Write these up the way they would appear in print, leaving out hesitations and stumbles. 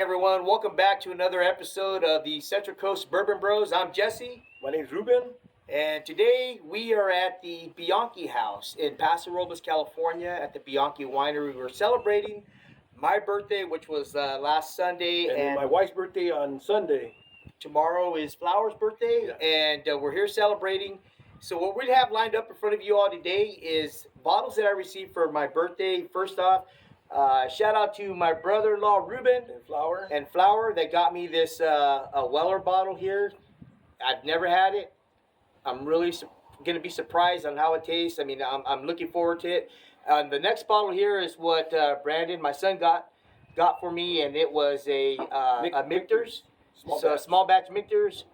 Everyone, welcome back to another episode of the Central Coast Bourbon Bros. I'm Jesse, My name's Ruben. and today we are at the Bianchi house in Paso Robles, California, at the Bianchi Winery. We're celebrating my birthday, which was last Sunday, And then and my wife's birthday on Sunday. tomorrow is Flower's birthday, Yeah. and we're here celebrating. So what we have lined up in front of you all today is bottles that I received for my birthday. First off, shout out to my brother-in-law Ruben And flour. Flower that got me this a Weller bottle here. I've never had it. I'm really going to be surprised on how it tastes. I mean, I'm looking forward to it. The next bottle here is what Brandon, my son, got for me, and it was a Michter's. Small batch Michter's,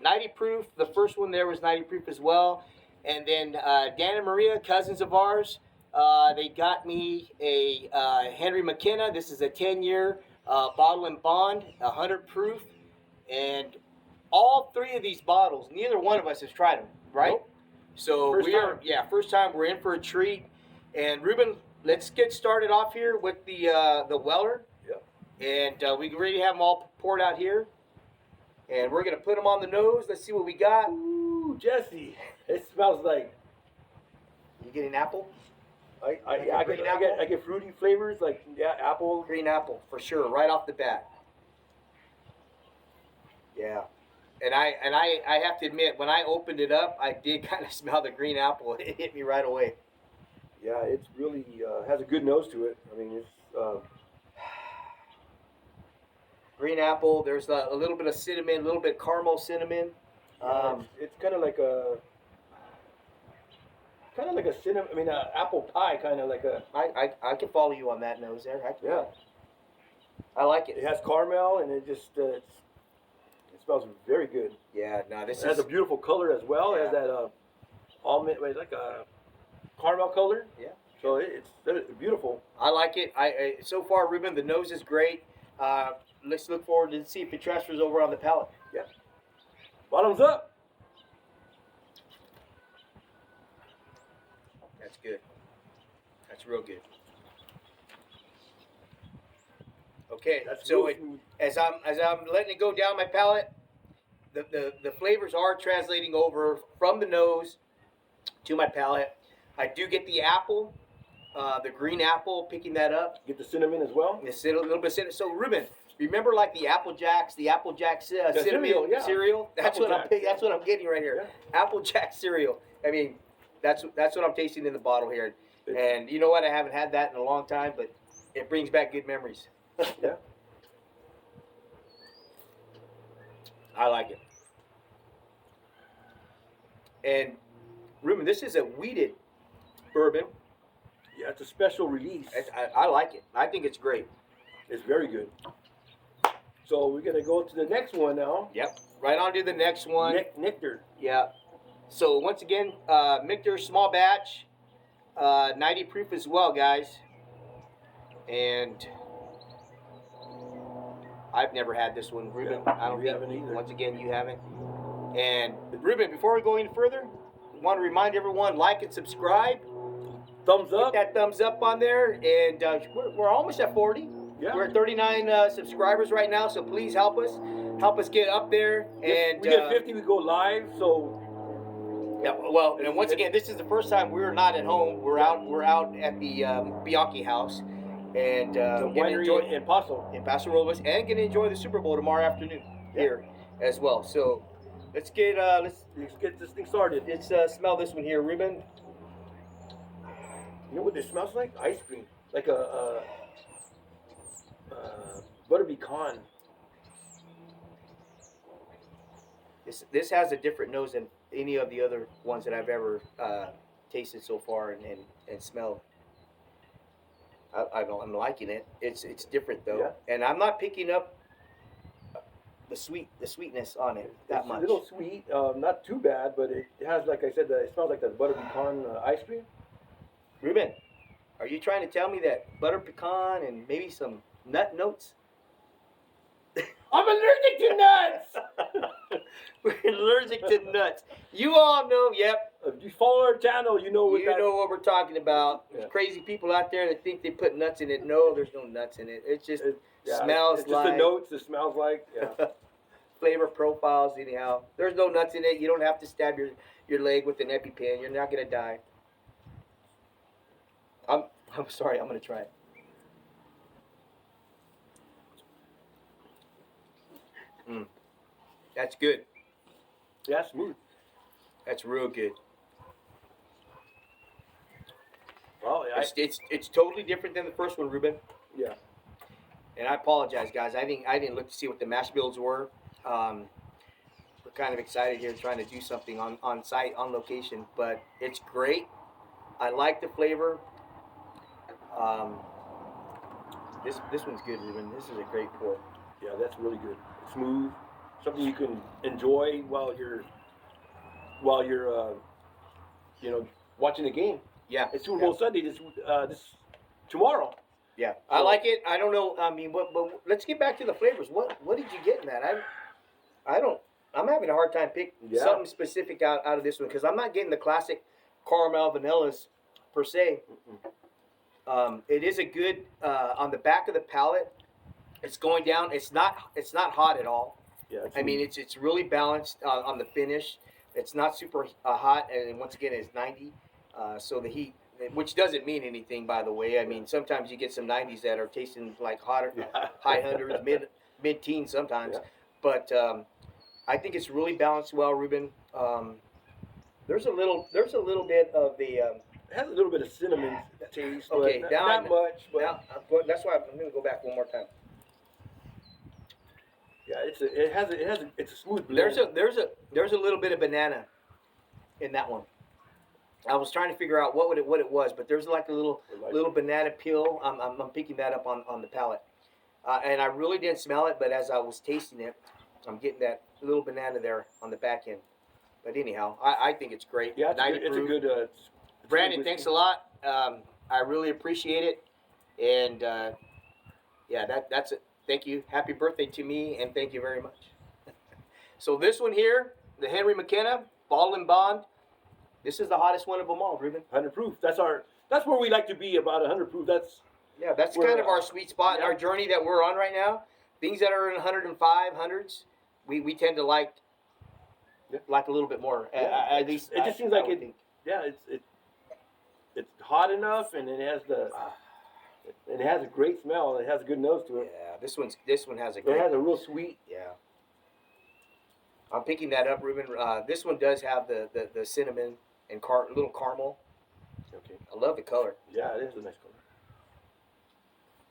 90 proof. The first one there was 90 proof as well. And then Dan and Maria, cousins of ours, they got me a Henry McKenna. This is a 10-year bottle and bond, 100 proof. And all three of these bottles, neither one of us has tried them, right? Nope. So first time. We're in for a treat. And Ruben, let's get started off here with the Weller. And we already have them all poured out here. And we're going to put them on the nose. Let's see what we got. Ooh, Jesse, it smells like. You getting apple? I get fruity flavors like apple. Green apple, for sure, right off the bat. Yeah. And I have to admit, when I opened it up, I did kind of smell the green apple. It hit me right away. Yeah, it's really has a good nose to it. I mean, it's Green apple. There's a little bit of cinnamon, a little bit caramel cinnamon. it's kind of like a cinnamon. I mean, apple pie, kind of like a. I can follow you on that nose there. Yeah. I like it. It has caramel, and it just it smells very good. Yeah. No, this It has is a beautiful color as well. It has that almond, like a caramel color. Yeah. So it's beautiful. I like it. I so far, Ruben, the nose is great. Let's look forward to see if it transfers over on the palate. Yeah. Bottoms up. That's good. That's real good. Okay, That's so real smooth. as I'm letting it go down my palate, the flavors are translating over from the nose to my palate. I do get the apple, the green apple, picking that up. Get the cinnamon as well. A little bit of cinnamon. So Ruben, remember like the Apple Jacks cinnamon cereal, yeah. cereal? That's Apple what I'm Jacks. picking. That's what I'm getting right here. Yeah. Apple Jack cereal. I mean, that's what I'm tasting in the bottle here. It's- And you know what? I haven't had that in a long time, but it brings back good memories. Yeah. I like it. And Ruben, this is a wheated bourbon. Yeah, it's a special release. I like it. I think it's great. It's very good. So we're gonna go to the next one now. Yep. Right on to the next one. Nectar. Yeah. So once again, Michter small batch, 90 proof as well, guys. And I've never had this one, Ruben. Yeah, I don't you think. haven't either. Once again, you haven't. And Ruben, before we go any further, I want to remind everyone: like and subscribe. Thumbs Hit up. that thumbs up on there, and we're almost at 40. Yeah. We're at 39 subscribers right now, so please help us get up there. And we get 50, we go live. So yeah, well, and once again, this is the first time we're not at home. We're out at the Bianchi house, and the gonna winery enjoy in Paso. in Paso Robles, and gonna enjoy the Super Bowl tomorrow afternoon here as well. So let's get Let's get this thing started. let's smell this one here, Ruben. You know what this smells like? Ice cream, like a butter pecan. This has a different nose than any of the other ones that I've ever tasted so far and smelled. I'm liking it. It's different though, and I'm not picking up the sweetness on it that It's much. a little sweet, not too bad, but it has, like I said, it smells like that butter pecan ice cream. Ruben, are you trying to tell me that butter pecan and maybe some nut notes? I'm allergic to nuts. We're allergic to nuts. You all know, yep. If you follow our channel, you know what You know what we're talking about. There's Yeah. crazy people out there that think they put nuts in it. No, there's no nuts in it. It's just Yeah, Smells it's just like the notes. It smells like. Yeah. flavor profiles. Anyhow, there's no nuts in it. You don't have to stab your leg with an EpiPen. You're not gonna die. I'm I'm sorry. I'm gonna try it. Mm, that's good. Yeah, smooth. That's real good. Well, It's totally different than the first one, Ruben. yeah. And I apologize, guys. I didn't look to see what the mash bills were. Um, we're kind of excited here, trying to do something on site, on location. But it's great. I like the flavor. Um, this one's good, Ruben. This is a great pour. Yeah, that's really good. Smooth. Something you can enjoy while you're watching the game. Yeah, It's Super Bowl Sunday this tomorrow. yeah. I like it. I don't know. I mean, but let's get back to the flavors. What did you get in that? I don't. I'm having a hard time picking something specific out of this one because I'm not getting the classic caramel vanillas per se. It is a good on the back of the palate. It's going down. It's not hot at all. Yeah, I mean, it's really balanced on the finish. It's not super hot, and once again, it's 90. So the heat, which doesn't mean anything, by the way. I mean, sometimes you get some 90s that are tasting like hotter, high hundreds, mid teens sometimes. Yeah. But I think it's really balanced well, Ruben. There's a little bit of the. It has a little bit of cinnamon taste. Okay, but now not much. But Now, that's why I'm going to go back one more time. yeah, it's a smooth blend. There's a little bit of banana in that one. I was trying to figure out what it was, but there's like a little banana peel. I'm picking that up on the palate, and I really didn't smell it, but as I was tasting it, I'm getting that little banana there on the back end. But anyhow, I think it's great. Yeah, 90 it's a proof. good. It's Brandon, good thanks whiskey. a lot. I really appreciate it, and yeah, that's it. Thank you. Happy birthday to me, and thank you very much. So this one here, the Henry McKenna Bottle and Bond. This is the hottest one of them all, Ruben. 100 proof. That's where we like to be, about 100 proof. That's Kind of our sweet spot in yeah. our journey that we're on right now. Things that are in 105, hundreds, we tend to like a little bit more. Yeah. At least it just seems like it. Think. Yeah, it's hot enough, and it has a great smell, and it has a good nose to it. Yeah, this one has a It great. has a real sweet. Yeah. I'm picking that up, Ruben. This one does have the cinnamon and little caramel. Okay. I love the color. Yeah, it is a nice color.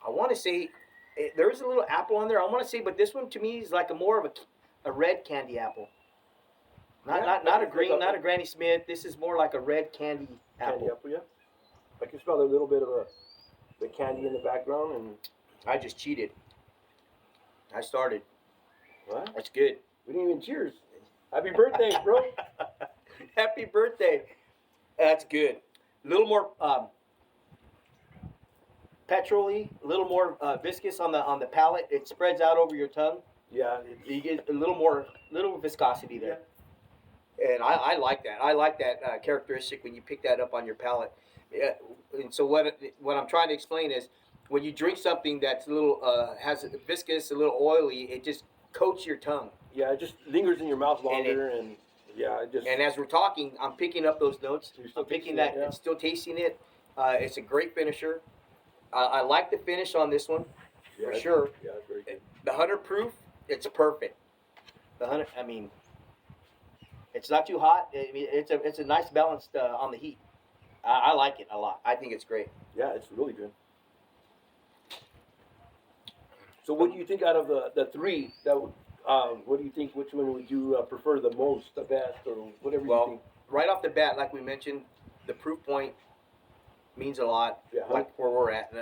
I want to say there is a little apple on there. I want to say, but this one to me is like more of a red candy apple. Not a green, not a Granny Smith. This is more like a red candy apple. Candy apple, yeah. I can smell a little bit of the candy in the background, and I just cheated. I started. what? That's good. We didn't even cheers. Happy birthday, bro. Happy birthday. That's good. A little more petrol-y, a little more viscous on the palate. It spreads out over your tongue. Yeah. You get a little viscosity there. And I like that. I like that characteristic when you pick that up on your palate. Yeah. And so what I'm trying to explain is when you drink something that's a little has a viscous, a little oily, it just coats your tongue. Yeah, it just lingers in your mouth longer, and yeah, it just. And as we're talking, I'm picking up those notes. I'm picking that yeah. and still tasting it. It's a great finisher. I like the finish on this one for sure. Yeah, it's very good. The 100 proof, it's perfect. The 100, I mean, it's not too hot. I mean, it's a nice balance on the heat. I like it a lot. I think it's great. Yeah, it's really good. So, what do you think out of the three? What do you think? Which one would you prefer the most, the best, or whatever you think? Right off the bat, like we mentioned, the proof point means a lot. Yeah. Like where we're at.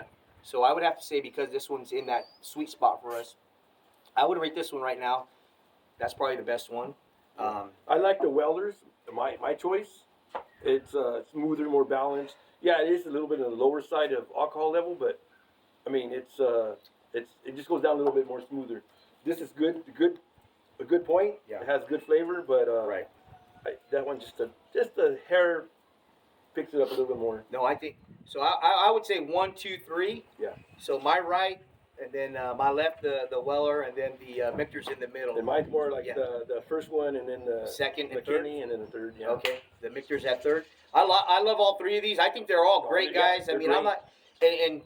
So I would have to say, because this one's in that sweet spot for us, I would rate this one right now. That's probably the best one. I like the Welders. My choice. It's smoother, more balanced. Yeah, it is a little bit on the lower side of alcohol level, but I mean it just goes down a little bit more smoother. This is a good point. Yeah. It has good flavor, but Right. That one just a hair picks it up a little bit more. No, I think so. I would say 1, 2, 3. Yeah. So my right and then my left the Weller, and then the Michter's in the middle. And mine's more like Yeah. the first one, and then the Second and third. McKinney, and then the third. Yeah. Okay, the Michter's at third. I love all three of these. I think they're all great yeah, guys. I they're mean, I'm great. not, and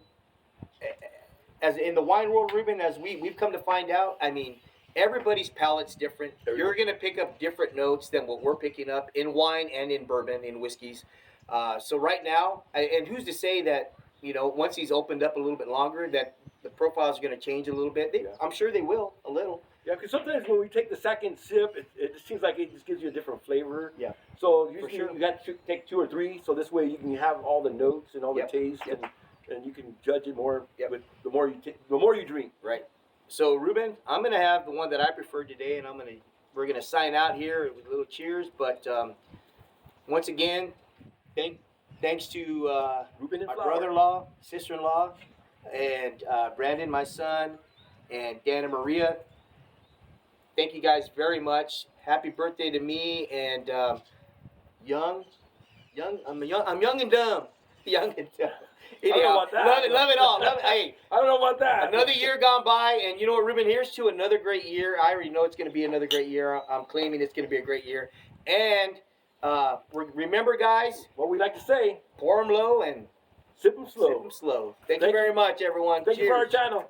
as in the wine world, Ruben, as we've come to find out, I mean, everybody's palate's different. You're gonna pick up different notes than what we're picking up in wine and in bourbon, in whiskeys. So right now, and who's to say that, you know, once he's opened up a little bit longer, that the profiles are going to change a little bit? I'm sure they will, a little. Yeah, because sometimes when we take the second sip, it just seems like it just gives you a different flavor. Yeah. So usually sure. you got to take 2 or 3, so this way you can have all the notes and all Yep. the taste, Yep. and you can judge it more Yep. with the more you drink. Right. So Ruben, I'm going to have the one that I preferred today, and we're going to sign out here with a little cheers. But once again, thanks to Ruben and my Flower. brother-in-law, sister-in-law, and Brandon, my son, and Dan and Maria. Thank you guys very much. Happy birthday to me and I'm young and dumb. Young and dumb. I don't know about that. Love it all. Hey, I don't know about that. another year gone by, and you know what, Ruben? Here's to another great year. I already know it's going to be another great year. I'm claiming it's going to be a great year. And remember, guys, What we like to say, pour them low and sip them slow. sip them slow. Thank you Thank very much, everyone. Thank you Cheers. for our channel.